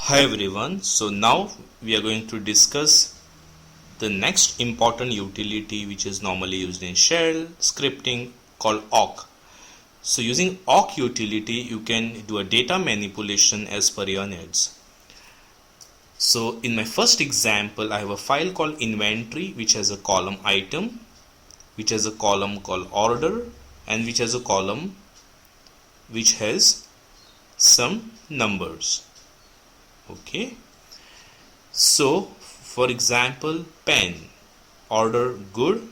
Hi everyone, so now we are going to discuss the next important utility which is normally used in shell scripting called awk. So using awk utility you can do a data manipulation as per your needs. So in my first example I have a file called inventory which has a column item, which has a column called order, and which has a column which has some numbers. Okay, so for example pen, order good,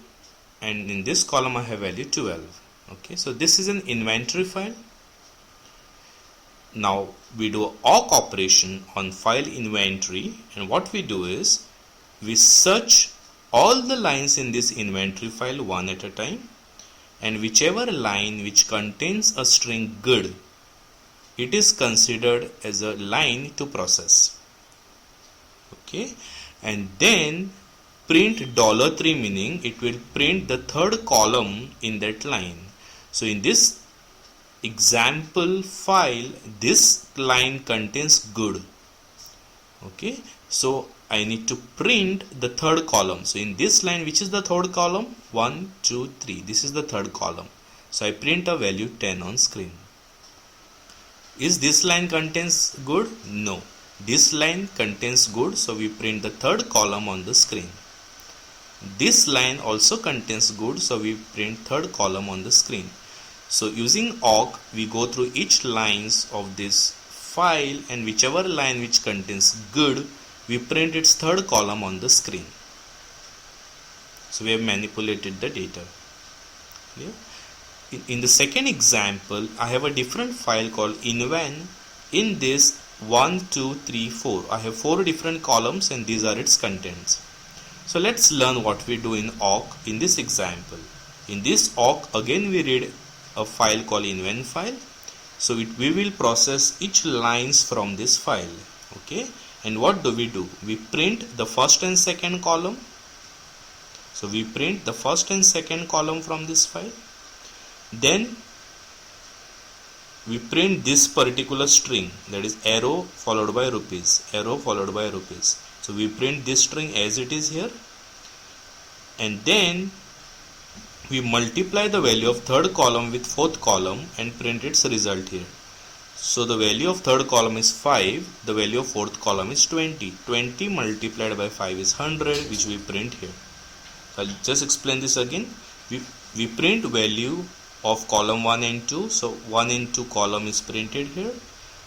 and in this column I have value 12. Okay, so this is an inventory file. Now we do awk operation on file inventory, and what we do is we search all the lines in this inventory file one at a time, and whichever line which contains a string good, it is considered as a line to process. Okay, and then print $3, meaning it will print the third column in that line. So in this example file this line contains good. Okay, so I need to print the third column. So in this line, which is the third column? 1 2 3, this is the third column. So I print a value 10 on screen. Is this line contains good? No, this line contains good, so we print the third column on the screen. This line also contains good, so we print third column on the screen. So using awk we go through each lines of this file, and whichever line which contains good we print its third column on the screen. So we have manipulated the data. Yeah. In the second example I have a different file called inven. In this 1 2 3 4 I have 4 different columns and these are its contents. So let's learn what we do in awk in this example. In this awk again we read a file called inven file. So we will process each lines from this file. Okay, and what do? We print the first and second column. So we print the first and second column from this file. Then we print this particular string, that is arrow followed by rupees, arrow followed by rupees. So we print this string as it is here, and then we multiply the value of third column with fourth column and print its result here. So the value of third column is 5, the value of fourth column is 20. 20 multiplied by 5 is 100, which we print here. I'll just explain this again. We print value of column 1 and 2, so 1 and 2 column is printed here.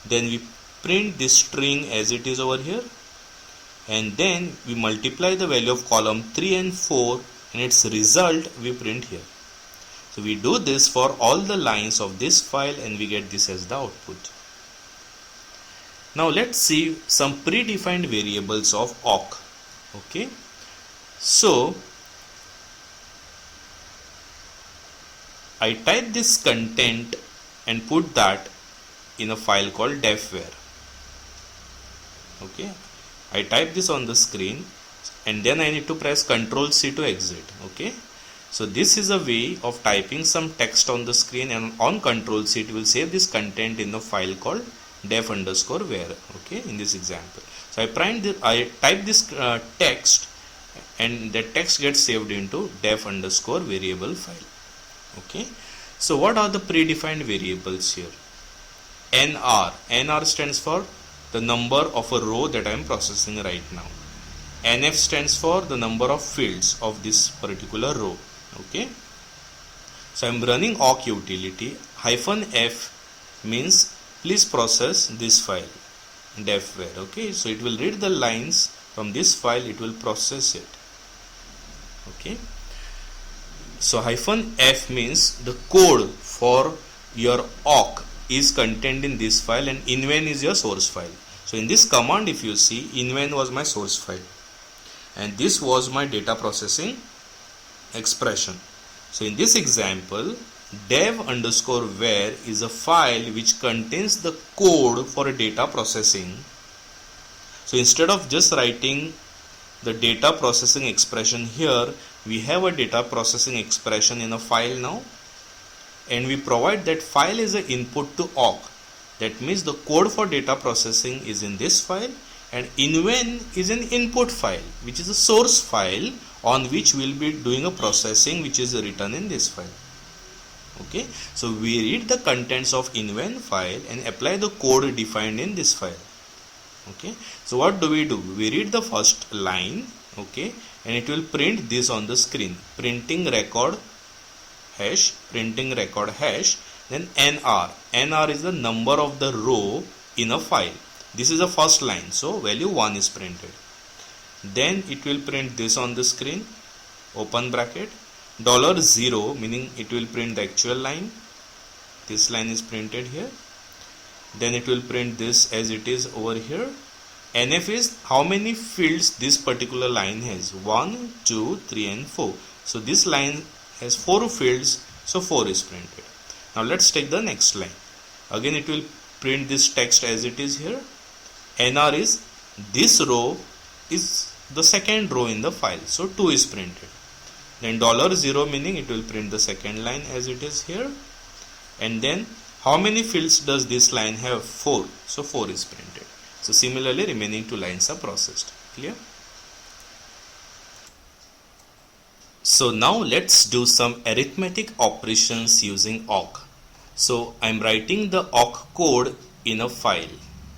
Then we print this string as it is over here, and then we multiply the value of column 3 and 4 and its result we print here. So we do this for all the lines of this file and we get this as the output. Now let's see some predefined variables of awk. Okay, so I type this content and put that in a file called defware. Okay, I type this on the screen and then I need to press Ctrl C to exit. Okay, so this is a way of typing some text on the screen, and on Ctrl C it will save this content in the file called def_var. Okay, in this example, so I type this text and the text gets saved into def_variable file. Okay, so what are the predefined variables here? NR stands for the number of a row that I am processing right now. NF stands for the number of fields of this particular row. Okay, so I am running awk utility. -f means please process this file defware. Okay, so it will read the lines from this file, it will process it. Okay, so -f means the code for your awk is contained in this file, and inven is your source file. So in this command if you see, inven was my source file and this was my data processing expression. So in this example dev_var is a file which contains the code for data processing. So instead of just writing the data processing expression here, we have a data processing expression in a file now, and we provide that file as an input to awk. That means the code for data processing is in this file, and inven is an input file, which is a source file on which we will be doing a processing which is written in this file. Okay, so we read the contents of inven file and apply the code defined in this file. Okay, so what do? We read the first line, okay, and it will print this on the screen, printing record hash, then nr is the number of the row in a file. This is the first line, so value 1 is printed. Then it will print this on the screen, open bracket, $0, meaning it will print the actual line. This line is printed here. Then it will print this as it is over here. NF is how many fields this particular line has, 1, 2, 3 and 4. So this line has 4 fields, so 4 is printed. Now let's take the next line. Again it will print this text as it is here. NR is this row is the second row in the file, so 2 is printed. Then $0 meaning it will print the second line as it is here. And then how many fields does this line have? 4, so 4 is printed. So similarly remaining 2 lines are processed. Clear? So now let's do some arithmetic operations using awk. So I'm writing the awk code in a file.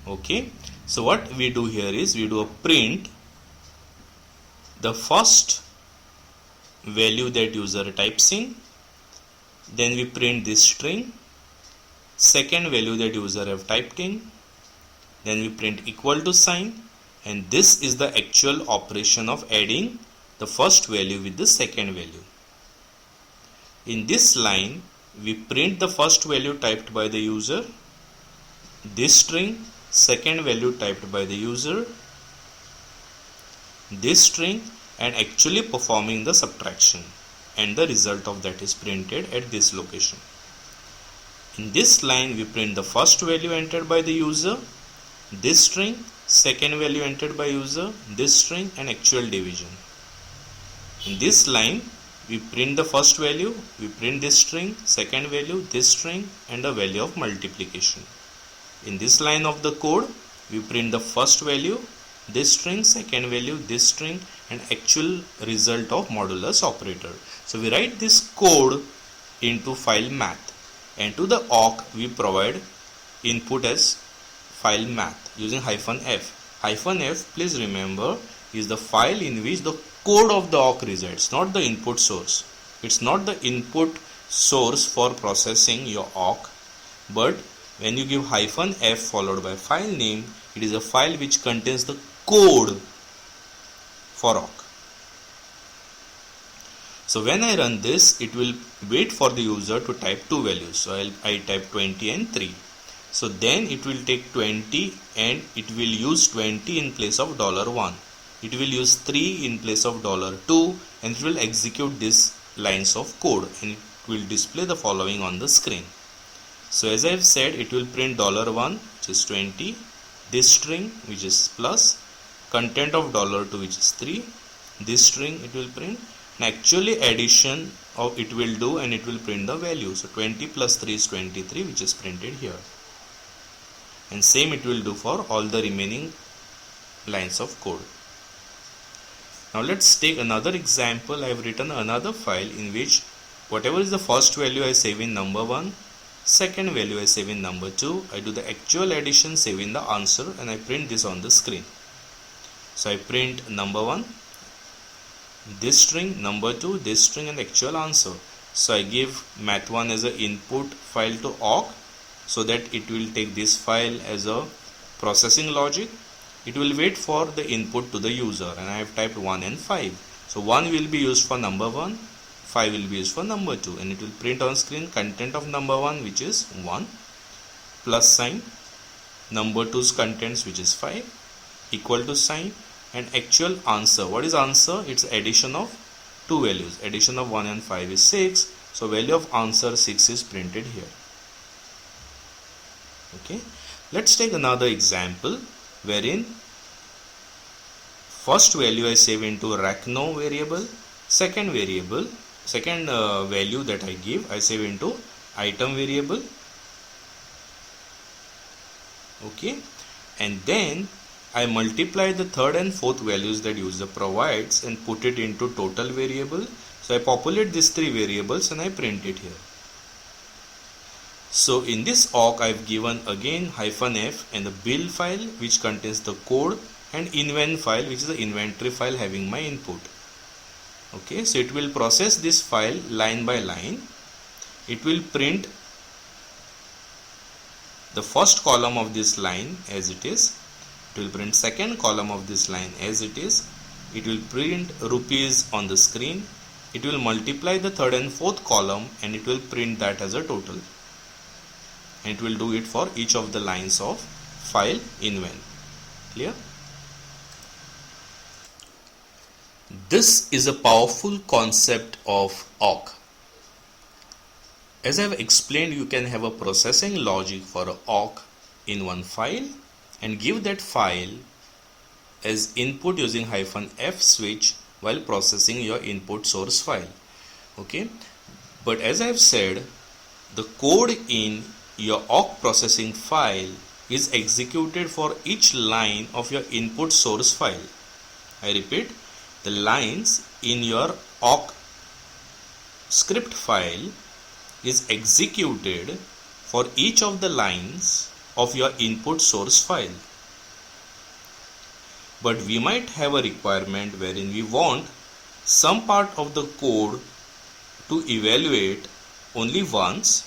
Okay, so what we do here is we do a print the first value that user types in, then we print this string, second value that user have typed in, then we print equal to sign, and this is the actual operation of adding the first value with the second value. In this line we print the first value typed by the user, this string, second value typed by the user, this string, and actually performing the subtraction, and the result of that is printed at this location. In this line we print the first value entered by the user, this string, second value entered by user, this string, and actual division. In this line we print the first value, we print this string, second value, this string, and the value of multiplication. In this line of the code we print the first value, this string, second value, this string, and actual result of modulus operator. So we write this code into file math, and to the awk we provide input as file math using -f. -f, please remember, is the file in which the code of the awk resides, not the input source. It's not the input source for processing your awk, but when you give -f followed by file name, it is a file which contains the code for awk. So when I run this, it will wait for the user to type 2 values. So I type 20 and 3. So then it will take 20 and it will use 20 in place of $1. It will use 3 in place of $2, and it will execute these lines of code, and it will display the following on the screen. So as I have said, it will print $1, which is 20, this string which is plus, content of $2 which is 3, this string it will print, and actually addition of it will do, and it will print the value. So 20 plus 3 is 23, which is printed here, and same it will do for all the remaining lines of code. Now let's take another example. I have written another file in which whatever is the first value I save in number 1, second value I save in number 2, I do the actual addition, save in the answer, and I print this on the screen. So I print number 1, this string, number 2, this string, and actual answer. So I give math1 as an input file to awk, so that it will take this file as a processing logic. It will wait for the input to the user, and I have typed 1 and 5. So 1 will be used for number 1, 5 will be used for number 2, and it will print on screen content of number 1, which is 1, plus sign, number 2's contents, which is 5, equal to sign, and actual answer. What is answer? It's addition of two values. Addition of 1 and 5 is 6, so value of answer 6 is printed here. Okay, let's take another example wherein first value I save into Rachno variable, second value that I give I save into item variable, Okay, and then I multiply the third and fourth values that user provides and put it into total variable. So I populate these three variables and I print it here. So in this awk I've given again -f and the build file which contains the code, and invent file which is the inventory file having my input. Okay, so it will process this file line by line. It will print the first column of this line as it is. It will print second column of this line as it is. It will print rupees on the screen. It will multiply the third and fourth column and it will print that as a total. And it will do it for each of the lines of file invent. Clear? This is a powerful concept of awk. As I have explained, you can have a processing logic for an awk in one file and give that file as input using -f switch while processing your input source file. Okay, but as I have said, the code in your awk processing file is executed for each line of your input source file. I repeat, the lines in your awk script file is executed for each of the lines of your input source file. But we might have a requirement wherein we want some part of the code to evaluate only once.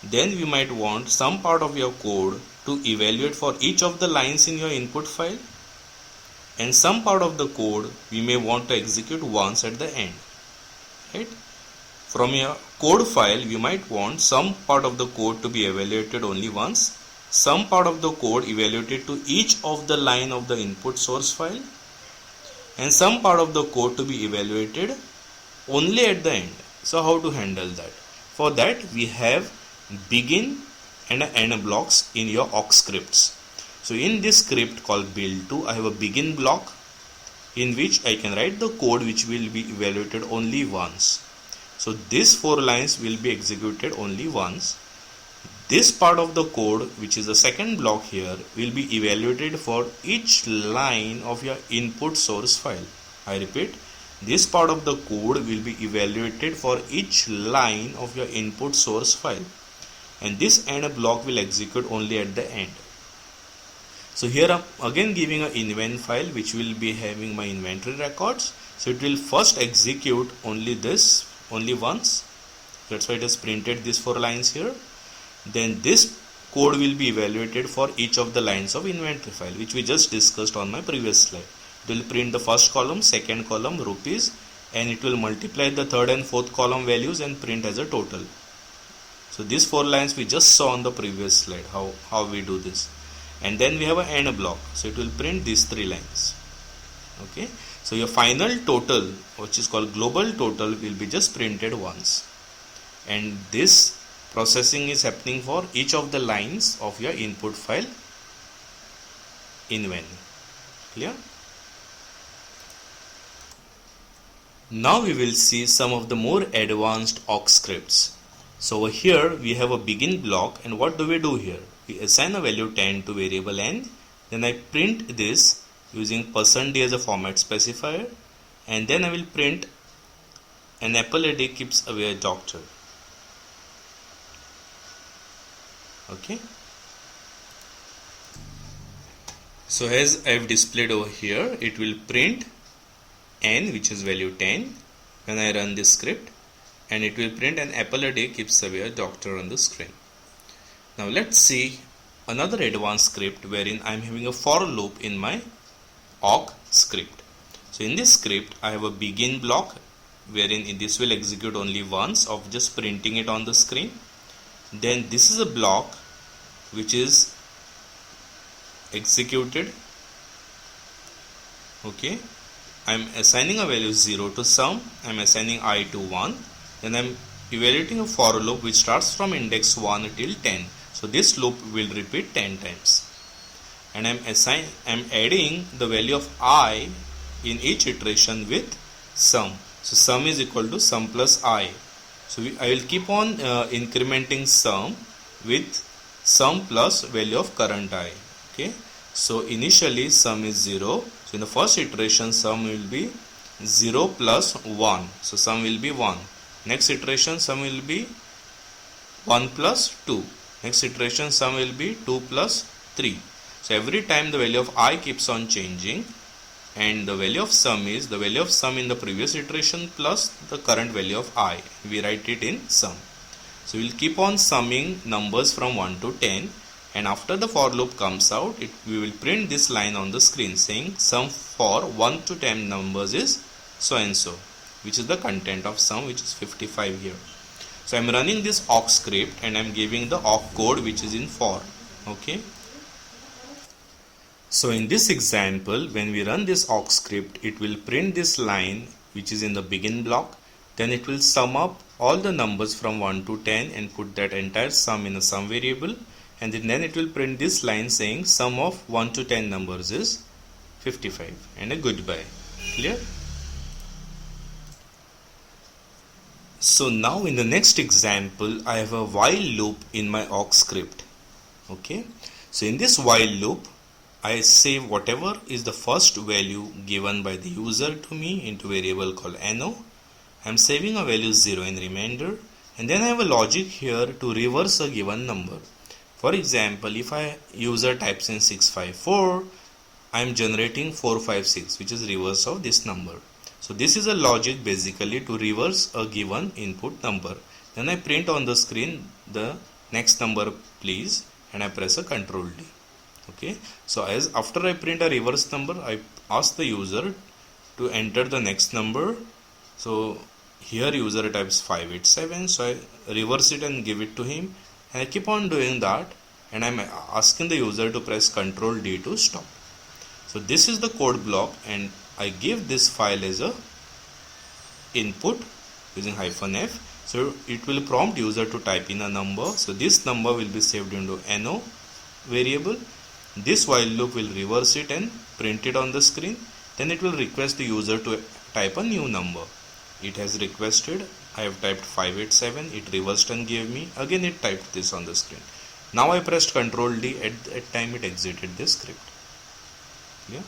Then we might want some part of your code to evaluate for each of the lines in your input file, and some part of the code we may want to execute once at the end. Right? From your code file, you might want some part of the code to be evaluated only once, some part of the code evaluated to each of the line of the input source file, and some part of the code to be evaluated only at the end. So how to handle that? For that we have begin and end blocks in your awk scripts. So in this script called build2, I have a begin block in which I can write the code which will be evaluated only once. So these 4 lines will be executed only once. This part of the code, which is the second block here, will be evaluated for each line of your input source file. I repeat, this part of the code will be evaluated for each line of your input source file, and this end block will execute only at the end. So here I'm again giving an invent file which will be having my inventory records. So it will first execute only this only once. That's why it has printed these 4 lines here. Then this code will be evaluated for each of the lines of inventory file, which we just discussed on my previous slide. It will print the first column, second column, rupees, and it will multiply the third and fourth column values and print as a total. So these 4 lines we just saw on the previous slide, how we do this. And then we have an end block, so it will print these 3 lines. Okay, so your final total, which is called global total, will be just printed once, and this processing is happening for each of the lines of your input file invent. Clear? Now we will see some of the more advanced awk scripts. So over here we have a begin block, and what do we do here? We assign a value 10 to variable n, then I print this using %d as a format specifier, and then I will print an apple a day keeps away a doctor. Okay, so as I have displayed over here, it will print n, which is value 10 when I run this script, and it will print an apple a day keeps away a doctor on the screen. Now let's see another advanced script wherein I am having a for loop in my awk script. So in this script I have a begin block wherein this will execute only once of just printing it on the screen. Then this is a block which is executed. Okay, I am assigning a value 0 to sum, I am assigning I to 1, then I am evaluating a for loop which starts from index 1 till 10. So this loop will repeat 10 times, and I am adding the value of I in each iteration with sum. So sum is equal to sum plus I. So I will keep on incrementing sum with sum plus value of current I. Okay, so initially sum is 0. So in the first iteration sum will be 0 plus 1. So sum will be 1. Next iteration sum will be 1 plus 2. Next iteration sum will be 2 plus 3. So every time the value of I keeps on changing, and the value of sum is the value of sum in the previous iteration plus the current value of I. We write it in sum. So we will keep on summing numbers from 1 to 10, and after the for loop comes out, we will print this line on the screen saying sum for 1 to 10 numbers is so and so, which is the content of sum, which is 55 here. So I am running this awk script and I am giving the awk code which is in for. Okay. So in this example, when we run this awk script, it will print this line which is in the begin block. Then it will sum up all the numbers from 1 to 10 and put that entire sum in a sum variable. And then it will print this line saying sum of 1 to 10 numbers is 55 and a goodbye. Clear? So now in the next example, I have a while loop in my awk script. Okay. So in this while loop, I save whatever is the first value given by the user to me into variable called no. I am saving a value 0 in remainder, and then I have a logic here to reverse a given number. For example, if user types in 654, I am generating 456, which is reverse of this number. So this is a logic basically to reverse a given input number. Then I print on the screen the next number please, and I press a Ctrl D. Okay, so as after I print a reverse number, I ask the user to enter the next number. So here user types 587, so I reverse it and give it to him, and I keep on doing that, and I'm asking the user to press Ctrl D to stop. So this is the code block, and I give this file as a input using -f. So it will prompt user to type in a number. So this number will be saved into no variable. This while loop will reverse it and print it on the screen. Then it will request the user to type a new number. It has requested, I have typed 587, it reversed and gave me, again it typed this on the screen. Now I pressed Ctrl D, at that time it exited this script. Yeah.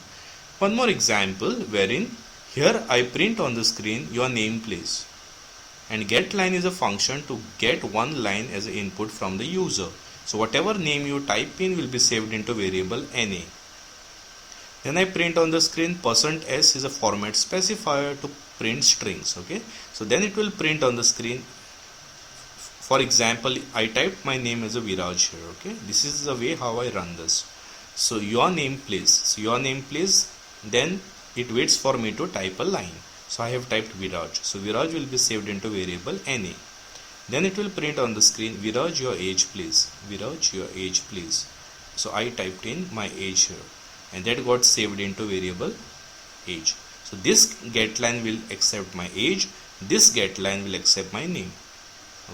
One more example wherein here I print on the screen your name please, and getLine is a function to get one line as an input from the user. So whatever name you type in will be saved into variable NA. Then I print on the screen %s is a format specifier to print strings. Okay, so then it will print on the screen. For example, I typed my name as a Viraj here. Okay, this is the way how I run this. So your name please. So your name please. Then it waits for me to type a line. So I have typed Viraj. So Viraj will be saved into variable NA. Then it will print on the screen Viraj your age please. Viraj your age please. So I typed in my age here, and that got saved into variable age. So this getLine will accept my age. This getLine will accept my name.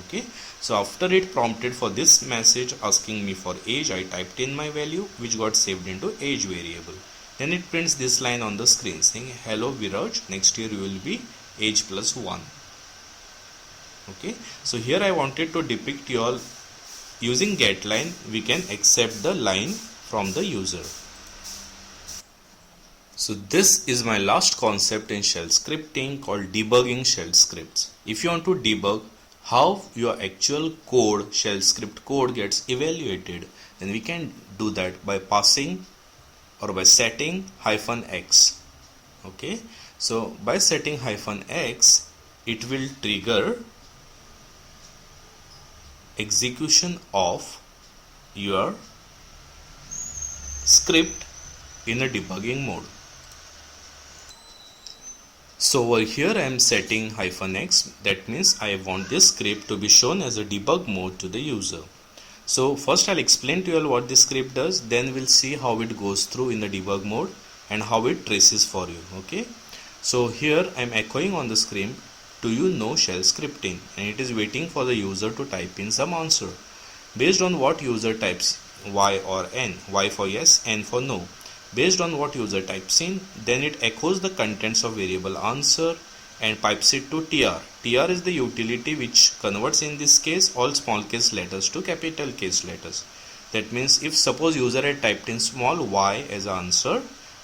Okay. So after it prompted for this message asking me for age, I typed in my value, which got saved into age variable. Then it prints this line on the screen saying hello Viraj, next year you will be age plus 1. Okay, so here I wanted to depict you all using getLine we can accept the line from the user. So this is my last concept in shell scripting called debugging shell scripts. If you want to debug how your actual code, shell script code gets evaluated, then we can do that by passing or by setting -x. Okay, so by setting -x, it will trigger execution of your script in a debugging mode. So over here I am setting -x, that means I want this script to be shown as a debug mode to the user. So first I'll explain to you all what this script does, then we'll see how it goes through in the debug mode and how it traces for you. Okay, so here I'm echoing on the screen, do you know shell scripting, and it is waiting for the user to type in some answer. Based on what user types y or n, y for yes, n for no. Based on what user types in, then it echoes the contents of variable answer and pipes it to tr. tr is the utility which converts in this case all small case letters to capital case letters. That means if suppose user had typed in small y as answer,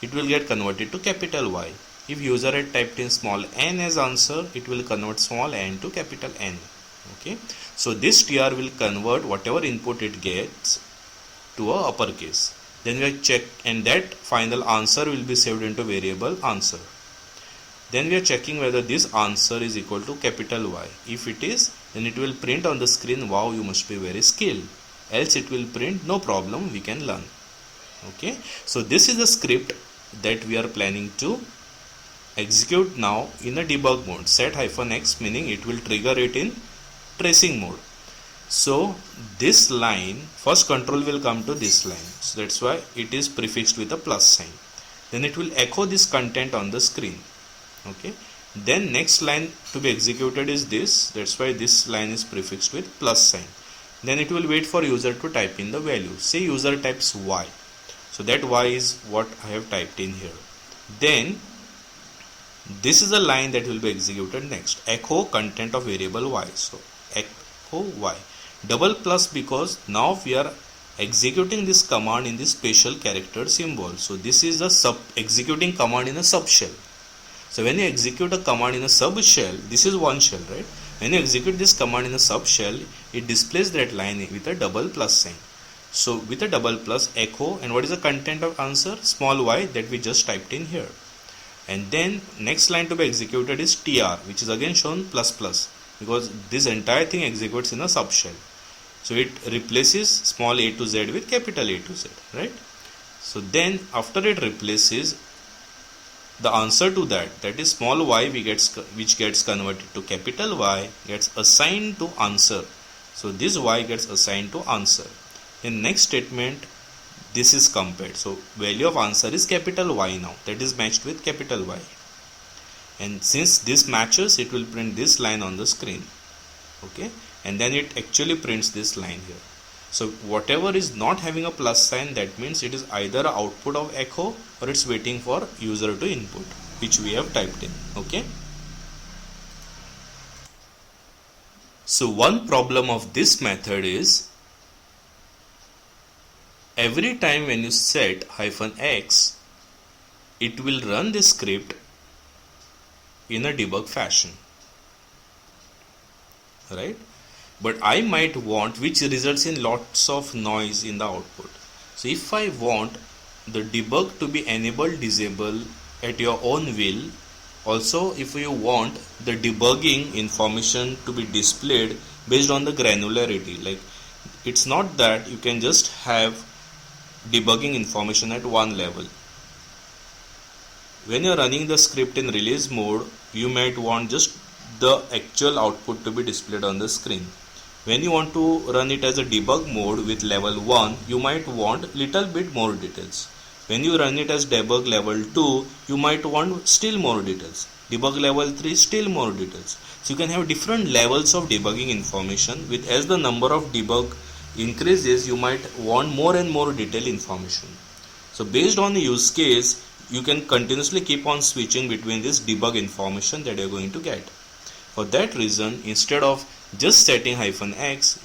it will get converted to capital Y. If user had typed in small n as answer, it will convert small n to capital N. Okay, so this TR will convert whatever input it gets to a uppercase. Then we check, and that final answer will be saved into variable answer. Then we are checking whether this answer is equal to capital Y. If it is, then it will print on the screen, wow, you must be very skilled. Else it will print, no problem, we can learn. Okay, so this is the script that we are planning to execute now in a debug mode. Set-x, meaning it will trigger it in tracing mode. So this line, first control will come to this line, so that's why it is prefixed with a plus sign. Then it will echo this content on the screen. Okay, then next line to be executed is this, that's why this line is prefixed with plus sign. Then it will wait for user to type in the value. Say user types y, so that y is what I have typed in here. Then this is the line that will be executed next, echo content of variable y. So echo y, double plus, because now we are executing this command in this special character symbol. So this is the executing command in a subshell. So when you execute a command in a subshell, this is one shell, right? When you execute this command in a subshell, it displays that line with a double plus sign. So with a double plus, echo, and what is the content of answer? Small y that we just typed in here. And then next line to be executed is tr, which is again shown plus plus, because this entire thing executes in a subshell. So it replaces small a to z with capital A to z, right? So then after it replaces, the answer to that is small y which gets converted to capital Y, gets assigned to answer. So this y gets assigned to answer. In next statement, this is compared. So value of answer is capital Y now, that is matched with capital Y. And since this matches, it will print this line on the screen. Okay, and then it actually prints this line here. So whatever is not having a plus sign, that means it is either an output of echo or it's waiting for user to input, which we have typed in. Okay. So one problem of this method is, every time when you set -x, it will run this script in a debug fashion, right? But I might want, which results in lots of noise in the output. So if I want the debug to be enabled, disable at your own will, also if you want the debugging information to be displayed based on the granularity, like it's not that you can just have debugging information at one level. When you're running the script in release mode, you might want just the actual output to be displayed on the screen. When you want to run it as a debug mode with level 1, you might want little bit more details. When you run it as debug level 2, you might want still more details. Debug level 3, still more details. So you can have different levels of debugging information. With as the number of debug increases, you might want more and more detailed information. So based on the use case, you can continuously keep on switching between this debug information that you are going to get. For that reason, instead of just setting -x,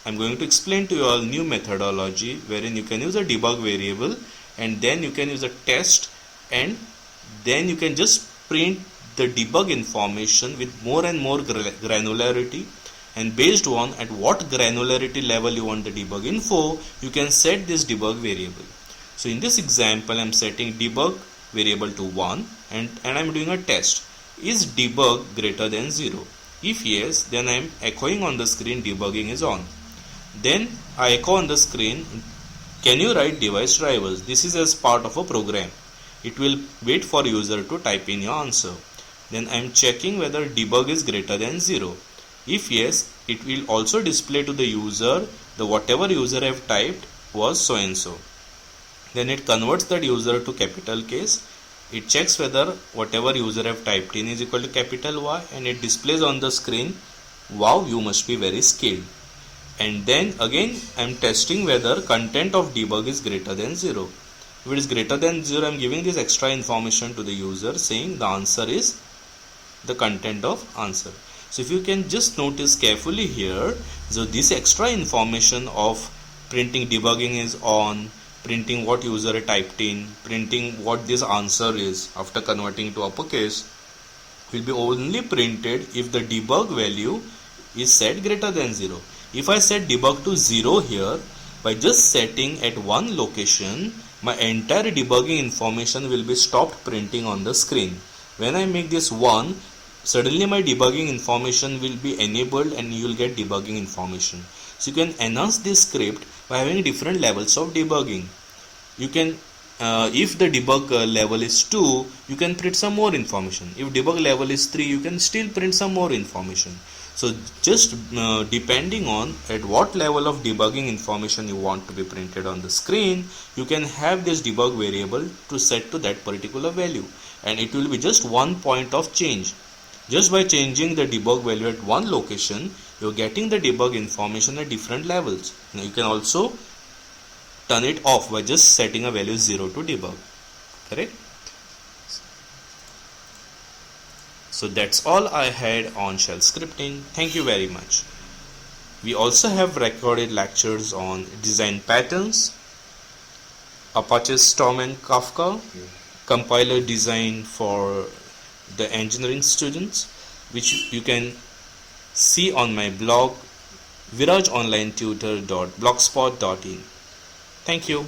I'm going to explain to you all new methodology wherein you can use a debug variable, and then you can use a test, and then you can just print the debug information with more and more granularity, and based on at what granularity level you want the debug info, you can set this debug variable. So in this example, I'm setting debug variable to 1, and I'm doing a test. Is debug greater than 0? If yes, then I am echoing on the screen debugging is on. Then I echo on the screen, can you write device drivers? This is as part of a program. It will wait for user to type in your answer. Then I am checking whether debug is greater than 0. If yes, it will also display to the user the whatever user have typed was so and so. Then it converts that user to capital case. It checks whether whatever user have typed in is equal to capital Y, and it displays on the screen, wow, you must be very skilled. And then again I am testing whether content of debug is greater than 0. If it is greater than 0, I am giving this extra information to the user saying the answer is the content of answer. So if you can just notice carefully here, so this extra information of printing debugging is on, printing what user typed in, printing what this answer is after converting to uppercase, will be only printed if the debug value is set greater than 0. If I set debug to 0 here, by just setting at one location, my entire debugging information will be stopped printing on the screen. When I make this 1, suddenly my debugging information will be enabled and you will get debugging information. So you can enhance this script by having different levels of debugging. You can if the debug level is 2, you can print some more information. If debug level is 3, you can still print some more information. So just depending on at what level of debugging information you want to be printed on the screen, you can have this debug variable to set to that particular value, and it will be just one point of change. Just by changing the debug value at one location, you are getting the debug information at different levels. Now you can also turn it off by just setting a value 0 to debug. Correct? So that's all I had on shell scripting. Thank you very much. We also have recorded lectures on design patterns, Apache Storm and Kafka, compiler design for the engineering students, which you can see on my blog virajonlinetutor.blogspot.in. Thank you.